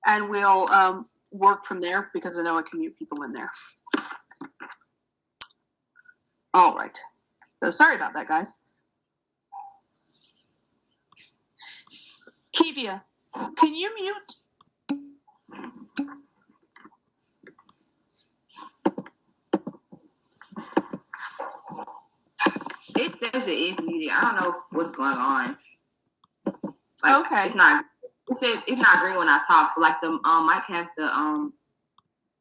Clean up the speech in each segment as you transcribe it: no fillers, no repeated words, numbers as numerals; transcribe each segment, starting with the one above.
and we'll work from there because I know I can mute people in there. All right. So sorry about that, guys. Kivia, can you mute? It says it is muted. I don't know what's going on. Like, okay. It's not green when I talk. But like the mic has the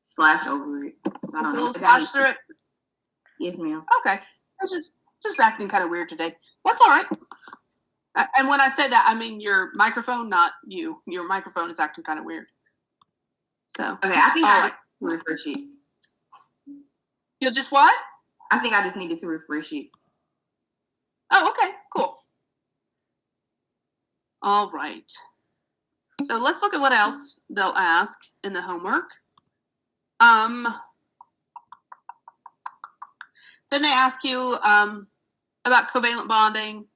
slash over it. So I don't know. Slash through it? Yes, ma'am. Okay. I was just acting kind of weird today. That's all right. And when I say that, I mean your microphone, not you. Your microphone is acting kind of weird. So okay, I think I need to refresh it. You'll just what? I think I just needed to refresh it. Oh, okay, cool. All right. So let's look at what else they'll ask in the homework. Then they ask you about covalent bonding.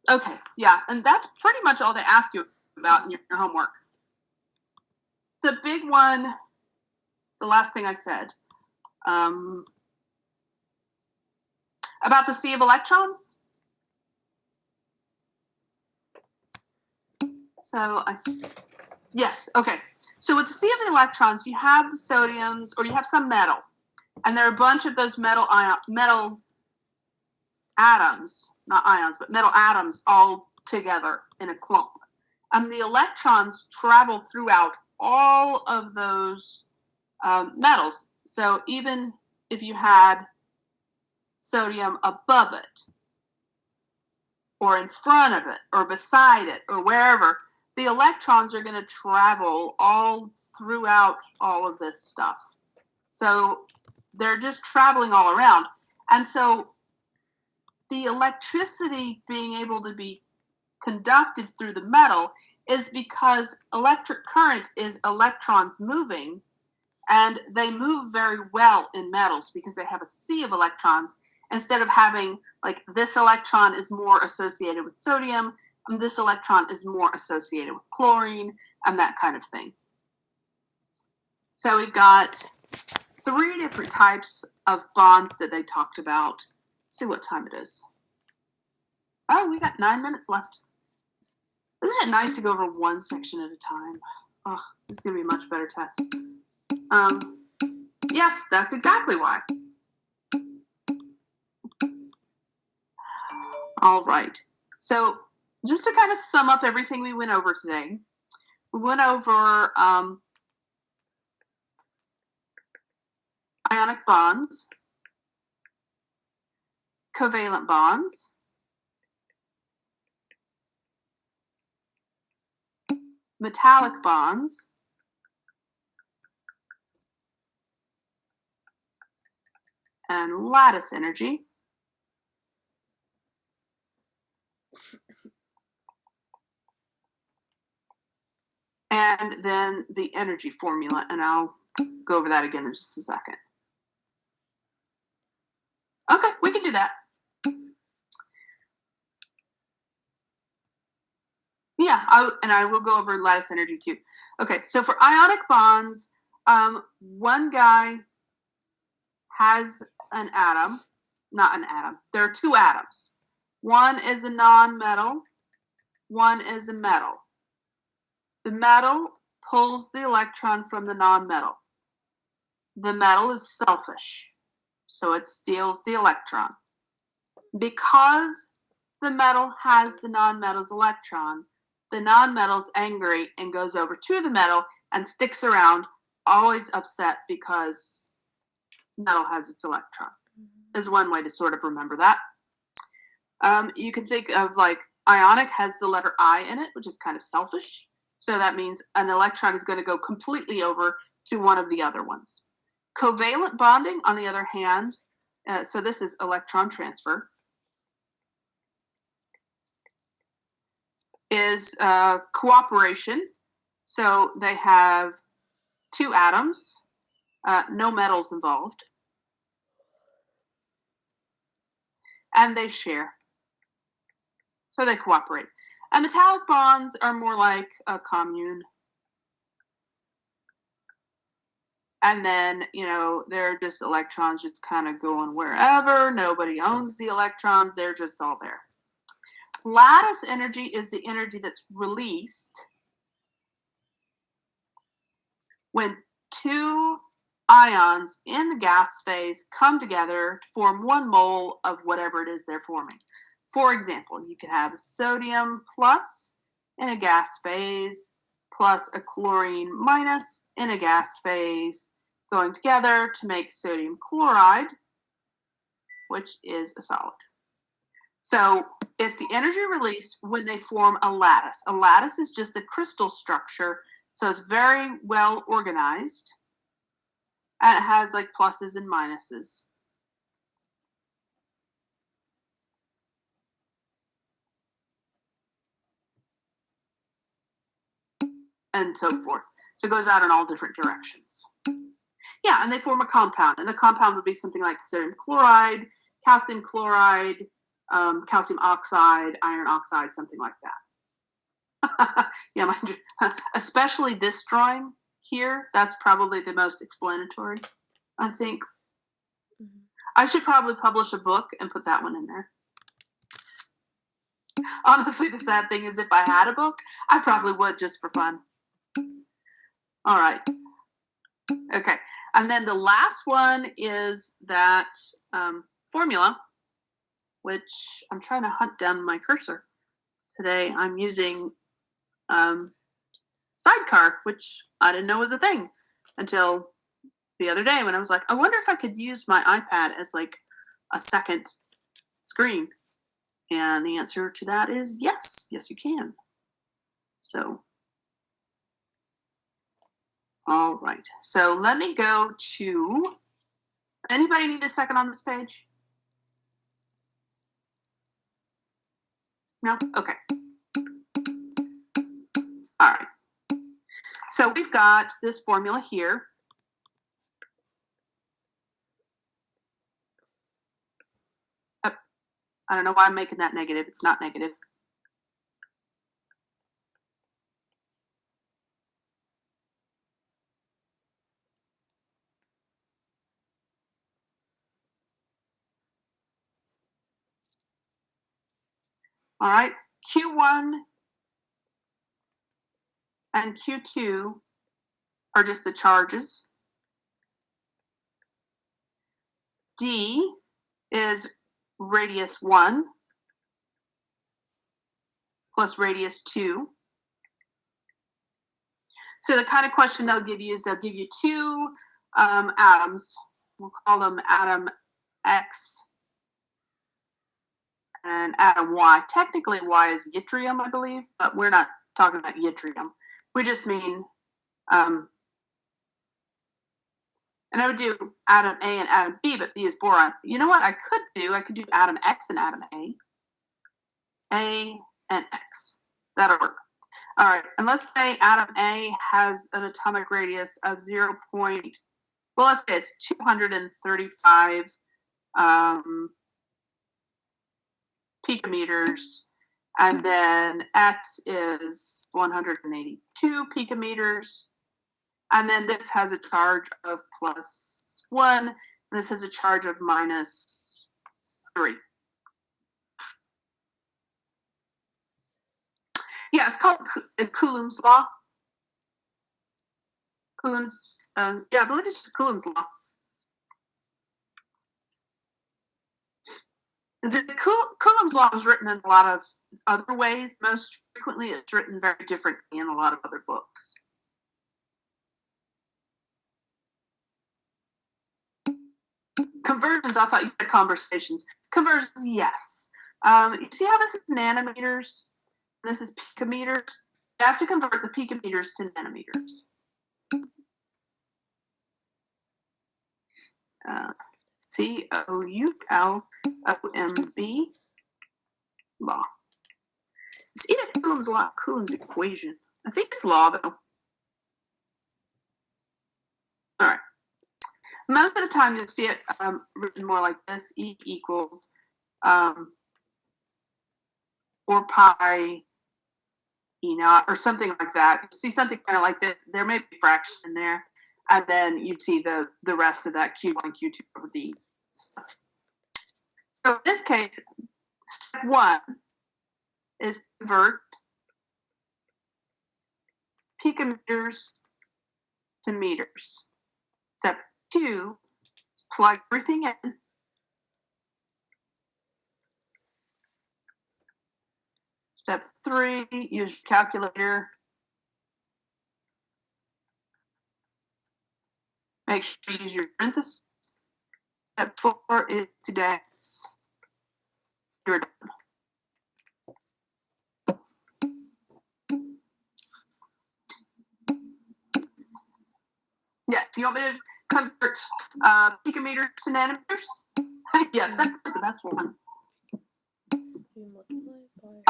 Okay, yeah, and that's pretty much all they ask you about in your homework. The big one, the last thing I said, about the sea of electrons. So, yes, okay. So with the sea of the electrons, you have the sodiums, or you have some metal, and there are a bunch of those metal atoms, not ions, but metal atoms all together in a clump. And the electrons travel throughout all of those metals. So even if you had sodium above it, or in front of it, or beside it, or wherever, the electrons are going to travel all throughout all of this stuff. So they're just traveling all around. And so the electricity being able to be conducted through the metal is because electric current is electrons moving, and they move very well in metals because they have a sea of electrons instead of having like this electron is more associated with sodium and this electron is more associated with chlorine and that kind of thing. So we've got 3 different types of bonds that they talked about. Let's see what time it is. Oh, we got 9 minutes left. Isn't it nice to go over one section at a time? Oh, this is going to be a much better test. Yes, that's exactly why. All right. So just to kind of sum up everything we went over today, we went over ionic bonds, covalent bonds, metallic bonds, and lattice energy. And then the energy formula, and I'll go over that again in just a second. Okay, we can do that. Yeah, I will go over lattice energy too. Okay, so for ionic bonds, one guy has an atom, not an atom. There are 2 atoms. One is a non-metal, one is a metal. The metal pulls the electron from the non-metal. The metal is selfish, so it steals the electron. Because the metal has the non-metal's electron, the non-metal's angry and goes over to the metal and sticks around, always upset because metal has its electron. Is one way to sort of remember that. You can think of like ionic has the letter I in it, which is kind of selfish. So that means an electron is going to go completely over to one of the other ones. Covalent bonding, on the other hand, so this is electron transfer, is cooperation. So they have 2 atoms, no metals involved, and they share. So they cooperate. And metallic bonds are more like a commune. And then, they're just electrons just kind of going wherever. Nobody owns the electrons. They're just all there. Lattice energy is the energy that's released when two ions in the gas phase come together to form 1 mole of whatever it is they're forming. For example, you could have a sodium plus in a gas phase plus a chlorine minus in a gas phase going together to make sodium chloride, which is a solid. So it's the energy released when they form a lattice. A lattice is just a crystal structure, so it's very well organized, and it has like pluses and minuses. And so forth. So it goes out in all different directions. Yeah, and they form a compound. And the compound would be something like sodium chloride, calcium chloride, calcium oxide, iron oxide, something like that. Yeah, especially this drawing here, that's probably the most explanatory, I think. Mm-hmm. I should probably publish a book and put that one in there. Honestly, the sad thing is if I had a book, I probably would just for fun. All right. Okay. And then the last one is that formula, which I'm trying to hunt down my cursor. Today I'm using Sidecar, which I didn't know was a thing until the other day when I was like, I wonder if I could use my iPad as like a second screen. And the answer to that is yes. Yes, you can. So, all right. So let me go to, anybody need a second on this page? No? Okay. All right. So we've got this formula here. I don't know why I'm making that negative. It's not negative. All right. Q1 and Q2 are just the charges. D is radius 1 plus radius 2. So the kind of question they'll give you is they'll give you 2 atoms. We'll call them atom X and atom Y. Technically, Y is yttrium, I believe, but we're not talking about yttrium. We just mean, and I would do atom A and atom B, but B is boron. You know what I could do? I could do atom X and atom A and X. That'll work. All right, and let's say atom A has an atomic radius of 0. Let's say it's 235 picometers, and then X is 182 picometers, and then this has a charge of +1, and this has a charge of -3. Yeah, it's called Coulomb's law. Coulomb's, I believe it's just Coulomb's law. The Coulomb's law is written in a lot of other ways. Most frequently, it's written very differently in a lot of other books. Conversions, I thought you said conversations. Conversions, yes. You see how this is nanometers? This is picometers. You have to convert the picometers to nanometers. Coulomb law. It's either Coulomb's law or Coulomb's equation. I think it's law, though. All right. Most of the time, you'll see it written more like this: E equals 4 pi E naught or something like that. You see something kind of like this. There may be a fraction in there. And then you'd see the rest of that Q1, Q2 over D stuff. So in this case, step 1 is convert picometers to meters. Step 2 is plug everything in. Step 3, use your calculator. Make sure you use your parentheses. Step 4 is to dance. You're done. Yeah, do you want me to convert picometers to nanometers? Yes, that's the best one.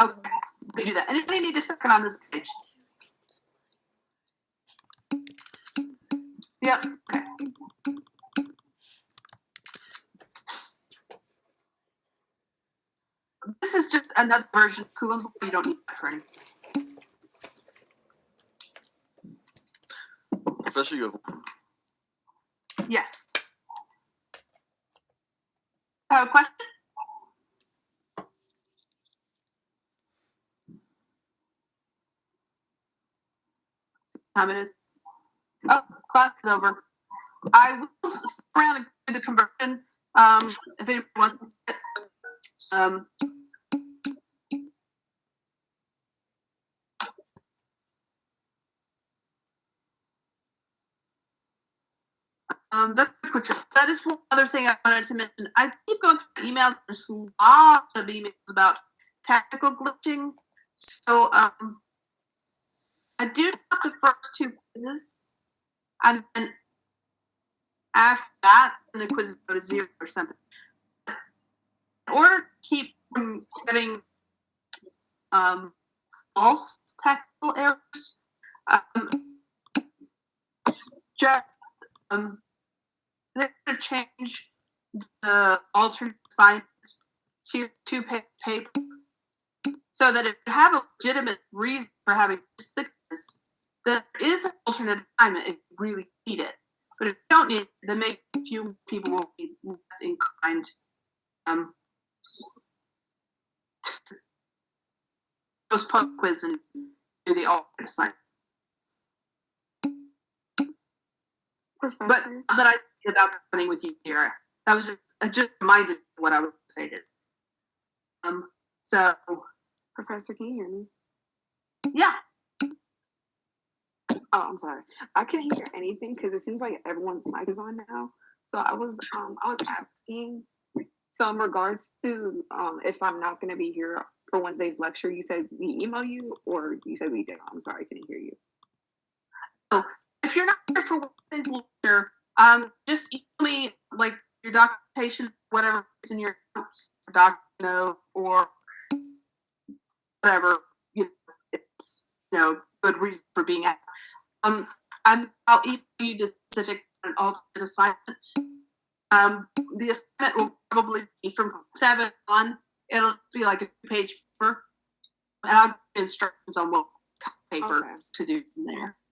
Okay, we do that. Anybody need a second on this page? Yep, okay. This is just another version of Coulomb's law. You don't need that for anything. Professor, you have Yes. Have a question? Time it is. Oh, class is over. I will stick around and do the conversion. If anyone wants to sit. That is one other thing I wanted to mention. I keep going through emails. There's lots of emails about technical glitching. So I do have the first 2 quizzes, and then after that, then the quizzes go to 0 or something. In order to keep from getting false technical errors, just they're going to change the alternate assignment to 2-page paper, so that if you have a legitimate reason for having this, there is an alternate assignment if you really need it. But if you don't need it, then maybe a few people will be less inclined postpone the quiz and do the alternate assignment. Professor. But that I that's happening with you here. That was just reminded of what I would say to. So Professor, can you hear me? yeah. Oh, I'm sorry. I can't hear anything because it seems like everyone's mic is on now. So I was asking. So in regards to if I'm not going to be here for Wednesday's lecture, you said we email you, or you said we did. I'm sorry, I couldn't hear you. So if you're not here for Wednesday's lecture, just email me like your documentation, whatever is in your notes, or whatever it's good reason for being out. And I'll email you the specific and alternate assignment. The assignment will probably be from 7 on. It'll be like a 2-page paper, and I'll give you instructions on what paper to do from there.